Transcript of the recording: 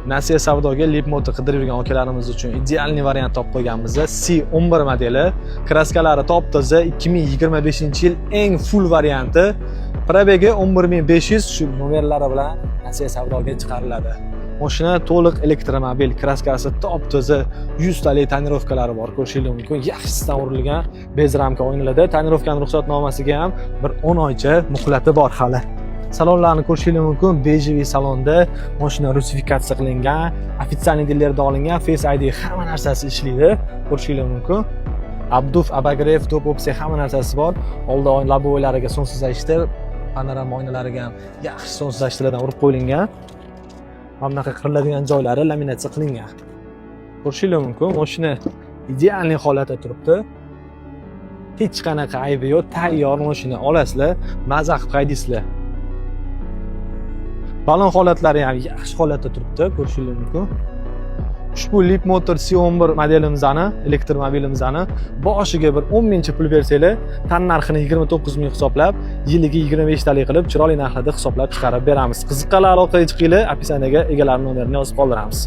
Nasiya savdoga Leapmotor qidirib yurgan akalarimiz uchun idealniy variant topib qo'yganmiz. C11 modeli, kraskalari top-toza, 2025-yil eng full varianti. Probegi 11500 shu nomerlari bilan Nasiya savdoga chiqariladi. Mashina to'liq elektromobil, kraskasi top-toza, 100 talik tonirovkalari bor, ko'rishingiz mumkin. Yaxshisidan urilgan bez ramka o'yinlarda, tonirovkaning ruxsatnomasiga ham bir 10 oycha muhlati bor hali. Salonlarni ko'rishingiz mumkin. Bejiviy salonda mashina rusifikatsiya qilingan, ofitsialniy dillarda olingan, Face ID hamma narsasi ishlaydi, ko'rishingiz mumkin. Abduf, abagrev, top opsiya hamma narsasi bor. Oldi labovoylariga sonsiz ayishtir, panorama oynalariga ham yaxshi sonsiz ayishtirlardan urib qo'yilgan. Mana bunaqa qiriladigan joylari laminatsiya qilingan. Ko'rishingiz mumkin. Mashina idealniy holatda turibdi. Hech qanaqa aybi yo'q, tayyor mashina olasizlar, maza qilib qaydaysizlar. Balon holatlari ham yaxshi holatda turibdi, ko'rishingiz mumkin. Ushbu Leapmotor C11 modelimizni, elektromobilimizni boshiga bir 10 mingcha pul bersanglar, tan narxini 29 ming hisoblab, yiliga 25 talik qilib, chiroyli narxlarda hisoblab chiqarib beramiz. Qiziqqanlar aloqaga chiqinglar, opisiyaga egalar nomerini yozib qoldiramiz.